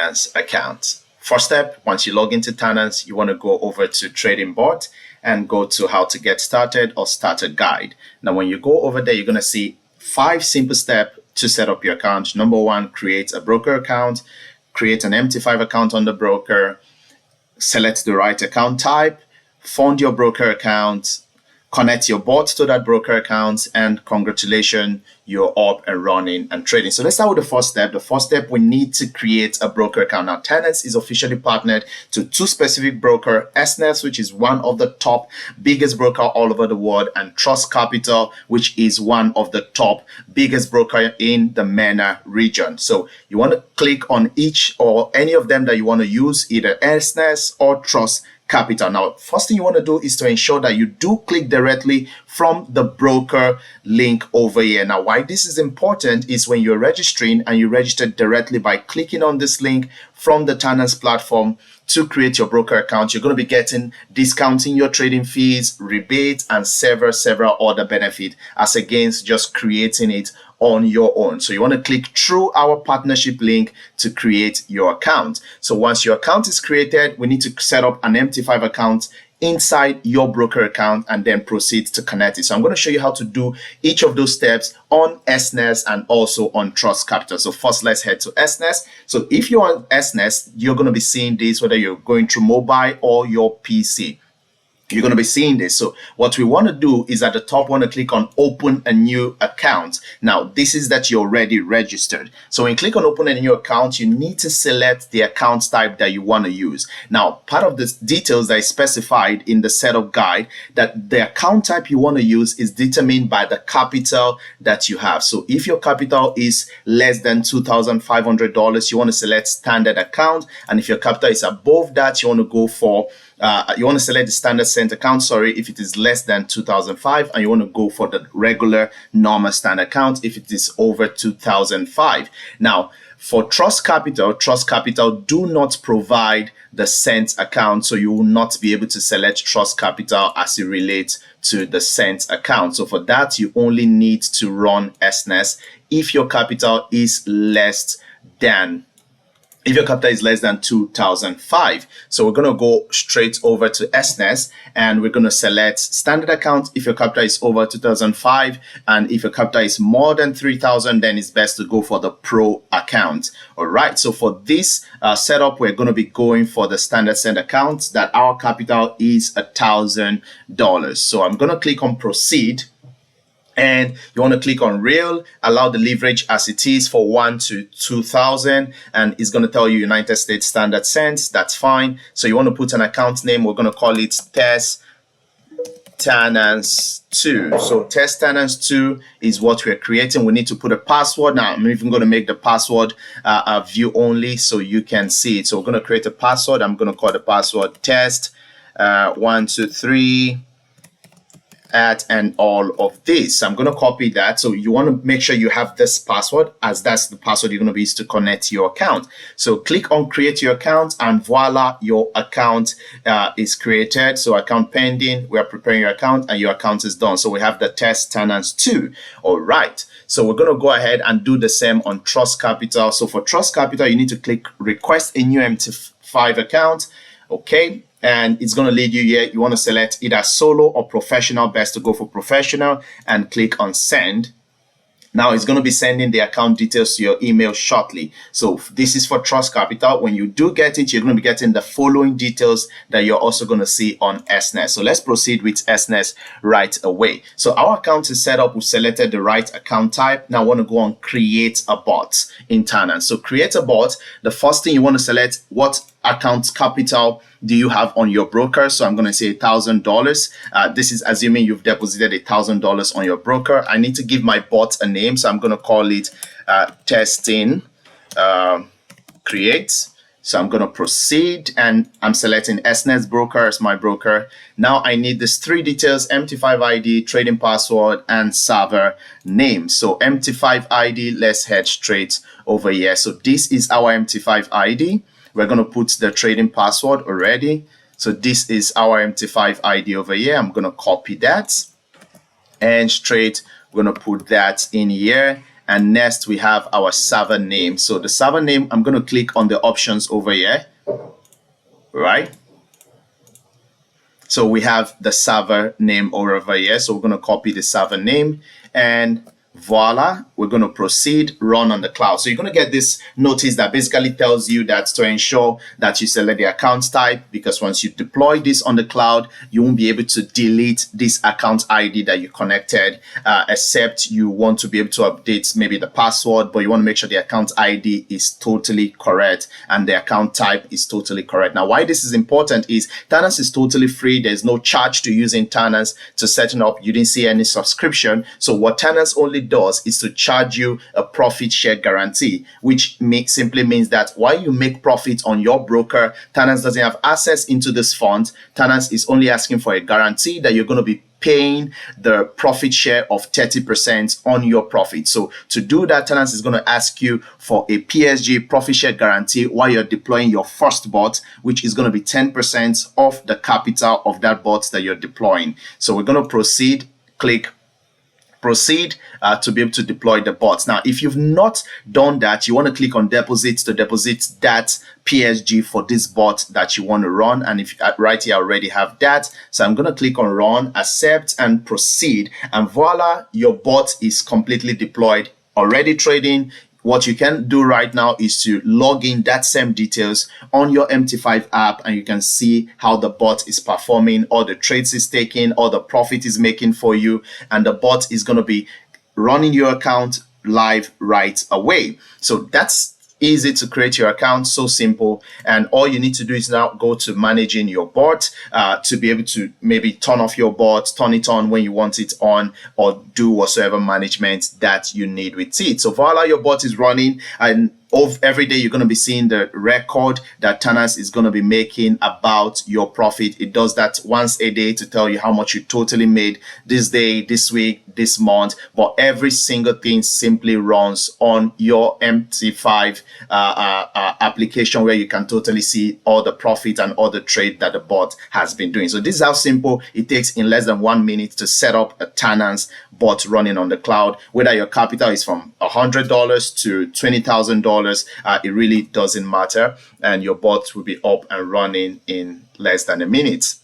Tanance account. First step, once you log into Tanance, you want to go over to Trading Bot and go to How to Get Started or Starter Guide. Now, when you go over there, you're going to see 5 simple steps to set up your account. Number 1, create a broker account, create an MT5 account on the broker, select the right account type, fund your broker account, connect your bot to that broker account, and congratulations, you're up and running and trading. So let's start with the first step. The first step, we need to create a broker account. Now, Tanance is officially partnered to 2 specific brokers, XAUUSD, which is one of the top biggest broker all over the world, and Trust Capital, which is one of the top biggest broker in the MENA region. So you want to click on each or any of them that you want to use, either XAUUSD or Trust Capital. Now, first thing you want to do is to ensure that you do click directly from the broker link over here. Now, why this is important is when you're registering and you registered directly by clicking on this link from the Tanance platform to create your broker account, you're going to be getting discounting your trading fees, rebates, and several other benefits as against just creating it on your own. So you want to click through our partnership link to create your account. So once your account is created, we need to set up an MT5 account inside your broker account and then proceed to connect it. So I'm going to show you how to do each of those steps on XAUUSD and also on Trust Capital. So first, let's head to XAUUSD. So if you're on XAUUSD, you're going to be seeing this whether you're going through mobile or your PC. You're going to be seeing this. So what we want to do is at the top, want to click on open a new account. Now, this is that you're already registered. So when you click on open a new account, you need to select the account type that you want to use. Now, part of the details that is specified in the setup guide, that the account type you want to use is determined by the capital that you have. So if your capital is less than $2,500, you want to select standard account. And if your capital is above that, you want to go for you want to select the standard cent account, if it is less than 2005, and you want to go for the regular normal standard account if it is over 2005. Now, for Trust Capital do not provide the cent account, so you will not be able to select Trust Capital as it relates to the cent account. So for that, you only need to run XAUUSD if your capital is less than 2005. So we're going to go straight over to XAUUSD and we're going to select standard account if your capital is over 2005, and if your capital is more than 3,000, then it's best to go for the pro account. All right, so for this setup, we're going to be going for the standard cent account that our capital is $1,000. So I'm going to click on proceed. And you want to click on real, allow the leverage as it is for 1 to 2,000, and it's going to tell you United States standard cents. That's fine. So you want to put an account name. We're going to call it Test Tanance 2. So Test Tanance 2 is what we're creating. We need to put a password. Now I'm even going to make the password view only so you can see it. So we're going to create a password. I'm going to call the password test 123 at and all of this. I'm going to copy that. So you want to make sure you have this password, as that's the password you're going to use to connect your account. So click on create your account and voila, your account is created. So account pending, we are preparing your account and your account is done. So we have the Test Tanance 2. All right. So we're going to go ahead and do the same on Trust Capital. So for Trust Capital, you need to click request a new MT5 account. Okay. And it's going to lead you here. You want to select either solo or professional. Best to go for professional and click on send. Now it's going to be sending the account details to your email shortly. So this is for Trust Capital. When you do get it, you're going to be getting the following details that you're also going to see on XAUUSD. So let's proceed with XAUUSD right away. So our account is set up. We've selected the right account type. Now I want to go on create a bot in Tanance. So create a bot. The first thing you want to select, what account capital do you have on your broker? So I'm going to say $1,000. This is assuming you've deposited $1,000 on your broker. I need to give my bot a name, so I'm going to call it testing create. So I'm going to proceed and I'm selecting XAUUSD broker as my broker. Now I need these 3 details: MT5 ID, trading password, and server name. So MT5 ID, let's head straight over here. So this is our MT5 ID. We're going to put the trading password already. So this is our MT5 ID over here. I'm going to copy that and straight we're going to put that in here. And next we have our server name. So the server name, I'm going to click on the options over here, right? So we have the server name over here. So we're going to copy the server name, and voila, we're going to proceed, run on the cloud. So you're going to get this notice that basically tells you that to ensure that you select the account type, because once you deploy this on the cloud, you won't be able to delete this account ID that you connected, except you want to be able to update maybe the password, but you want to make sure the account ID is totally correct and the account type is totally correct. Now, why this is important is Tanance is totally free. There's no charge to using Tanance to setting up. You didn't see any subscription. So what Tanance only does is to charge you a profit share guarantee, which simply means that while you make profit on your broker, Tanance doesn't have access into this fund. Tanance is only asking for a guarantee that you're going to be paying the profit share of 30% on your profit. So to do that, Tanance is going to ask you for a PSG profit share guarantee while you're deploying your first bot, which is going to be 10% of the capital of that bot that you're deploying. So we're going to proceed, click proceed to be able to deploy the bots. Now, if you've not done that, you want to click on deposits to deposit that PSG for this bot that you want to run. And if right here, I already have that. So I'm going to click on run, accept, and proceed. And voila, your bot is completely deployed, already trading. What you can do right now is to log in that same details on your MT5 app, and you can see how the bot is performing, all the trades is taking, all the profit is making for you, and the bot is going to be running your account live right away. So that's easy to create your account, so simple. And all you need to do is now go to managing your bot to be able to maybe turn off your bot, turn it on when you want it on, or do whatsoever management that you need with it. So voila, your bot is running, and every day you're going to be seeing the record that Tanance is going to be making about your profit. It does that once a day to tell you how much you totally made this day, this week, this month. But every single thing simply runs on your MT5 application, where you can totally see all the profit and all the trade that the bot has been doing. So this is how simple it takes in less than 1 minute to set up a Tanance bot running on the cloud. Whether your capital is from $100 to $20,000, it really doesn't matter, and your bot will be up and running in less than a minute.